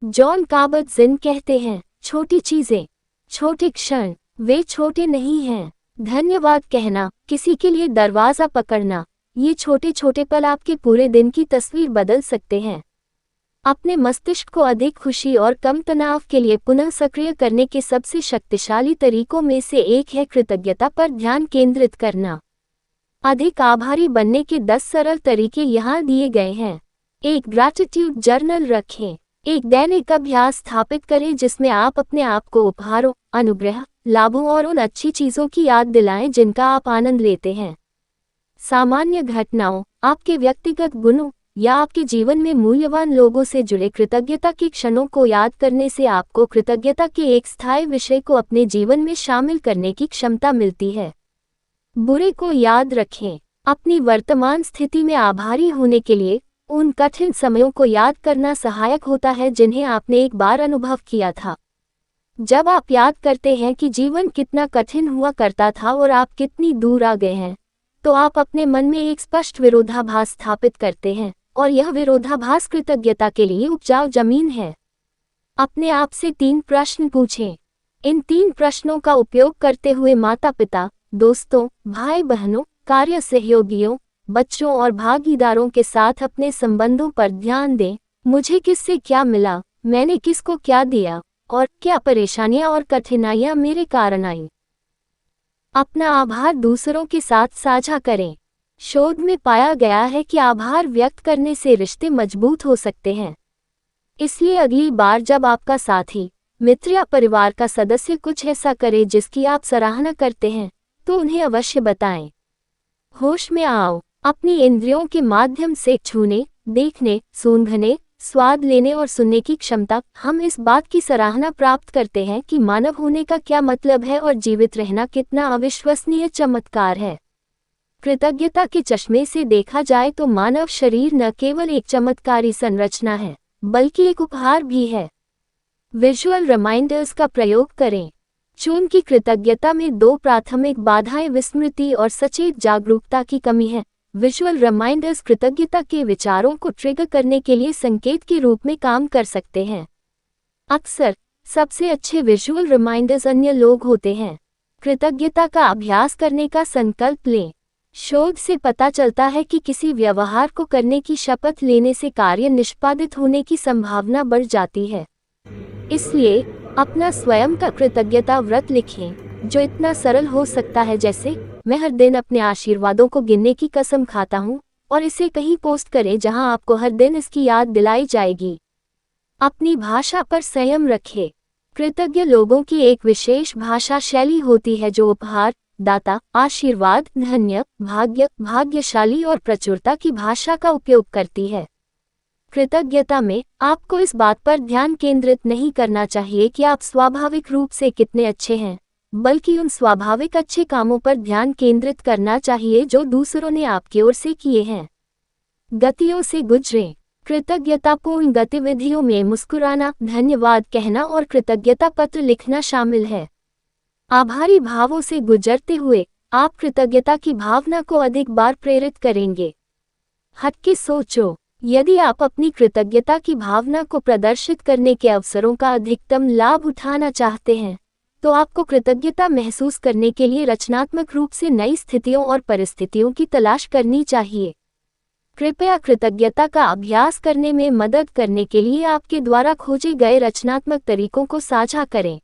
John काबट-ज़िन कहते हैं, छोटी चीजें, छोटे क्षण, वे छोटे नहीं हैं। धन्यवाद कहना, किसी के लिए दरवाजा पकड़ना, ये छोटे छोटे पल आपके पूरे दिन की तस्वीर बदल सकते हैं। अपने मस्तिष्क को अधिक खुशी और कम तनाव के लिए पुनः सक्रिय करने के सबसे शक्तिशाली तरीकों में से एक है कृतज्ञता पर ध्यान केंद्रित करना। अधिक आभारी बनने के 10 सरल तरीके यहाँ दिए गए हैं। एक ग्रैटिट्यूड जर्नल रखें। एक दैनिक अभ्यास स्थापित करें जिसमें आप अपने आप को उपहारों, अनुग्रह, लाभों और उन अच्छी चीज़ों की याद दिलाएं जिनका आप आनंद लेते हैं। सामान्य घटनाओं, आपके व्यक्तिगत गुणों या आपके जीवन में मूल्यवान लोगों से जुड़े कृतज्ञता के क्षणों को याद करने से आपको कृतज्ञता के एक स्थायी विषय को अपने जीवन में शामिल करने की क्षमता मिलती है। बुरे को याद रखें। अपनी वर्तमान स्थिति में आभारी होने के लिए उन कठिन समयों को याद करना सहायक होता है जिन्हें आपने एक बार अनुभव किया था। जब आप याद करते हैं कि जीवन कितना कठिन हुआ करता था और आप कितनी दूर आ गए हैं, तो आप अपने मन में एक स्पष्ट विरोधाभास स्थापित करते हैं, और यह विरोधाभास कृतज्ञता के लिए उपजाऊ जमीन है। अपने आप से 3 प्रश्न पूछें। इन 3 प्रश्नों का उपयोग करते हुए माता-पिता, दोस्तों, भाई-बहनों, कार्य सहयोगियों, बच्चों और भागीदारों के साथ अपने संबंधों पर ध्यान दें। मुझे किससे क्या मिला, मैंने किसको क्या दिया, और क्या परेशानियां और कठिनाइयां मेरे कारण आईं। अपना आभार दूसरों के साथ साझा करें। शोध में पाया गया है कि आभार व्यक्त करने से रिश्ते मजबूत हो सकते हैं। इसलिए अगली बार जब आपका साथी, मित्र या परिवार का सदस्य कुछ ऐसा करे जिसकी आप सराहना करते हैं, तो उन्हें अवश्य बताएं। होश में आओ। अपनी इंद्रियों के माध्यम से छूने, देखने, सूंघने, स्वाद लेने और सुनने की क्षमता, हम इस बात की सराहना प्राप्त करते हैं कि मानव होने का क्या मतलब है और जीवित रहना कितना अविश्वसनीय चमत्कार है। कृतज्ञता के चश्मे से देखा जाए तो मानव शरीर न केवल एक चमत्कारी संरचना है, बल्कि एक उपहार भी है। विजुअल रिमाइंडर्स का प्रयोग करें। चून की कृतज्ञता में 2 प्राथमिक बाधाएं विस्मृति और सचेत जागरूकता की कमी है, विजुअल रिमाइंडर्स कृतज्ञता के विचारों को ट्रिगर करने के लिए संकेत के रूप में काम कर सकते हैं। अक्सर सबसे अच्छे विजुअल रिमाइंडर्स अन्य लोग होते हैं। कृतज्ञता का अभ्यास करने का संकल्प लें। शोध से पता चलता है कि किसी व्यवहार को करने की शपथ लेने से कार्य निष्पादित होने की संभावना बढ़ जाती है। इसलिए अपना स्वयं का कृतज्ञता व्रत लिखें, जो इतना सरल हो सकता है जैसे, मैं हर दिन अपने आशीर्वादों को गिनने की कसम खाता हूँ, और इसे कहीं पोस्ट करें जहां आपको हर दिन इसकी याद दिलाई जाएगी। अपनी भाषा पर संयम रखें। कृतज्ञ लोगों की एक विशेष भाषा शैली होती है जो उपहार, दाता, आशीर्वाद, धन्य, भाग्य, भाग्यशाली और प्रचुरता की भाषा का उपयोग करती है। कृतज्ञता में आपको इस बात पर ध्यान केंद्रित नहीं करना चाहिए कि आप स्वाभाविक रूप से कितने अच्छे हैं, बल्कि उन स्वाभाविक अच्छे कामों पर ध्यान केंद्रित करना चाहिए जो दूसरों ने आपकी ओर से किए हैं। गतियों से गुजरें। कृतज्ञतापूर्ण गतिविधियों में मुस्कुराना, धन्यवाद कहना और कृतज्ञता पत्र लिखना शामिल है। आभारी भावों से गुजरते हुए आप कृतज्ञता की भावना को अधिक बार प्रेरित करेंगे। हटके सोचो। यदि आप अपनी कृतज्ञता की भावना को प्रदर्शित करने के अवसरों का अधिकतम लाभ उठाना चाहते हैं, तो आपको कृतज्ञता महसूस करने के लिए रचनात्मक रूप से नई स्थितियों और परिस्थितियों की तलाश करनी चाहिए। कृपया कृतज्ञता का अभ्यास करने में मदद करने के लिए आपके द्वारा खोजे गए रचनात्मक तरीकों को साझा करें।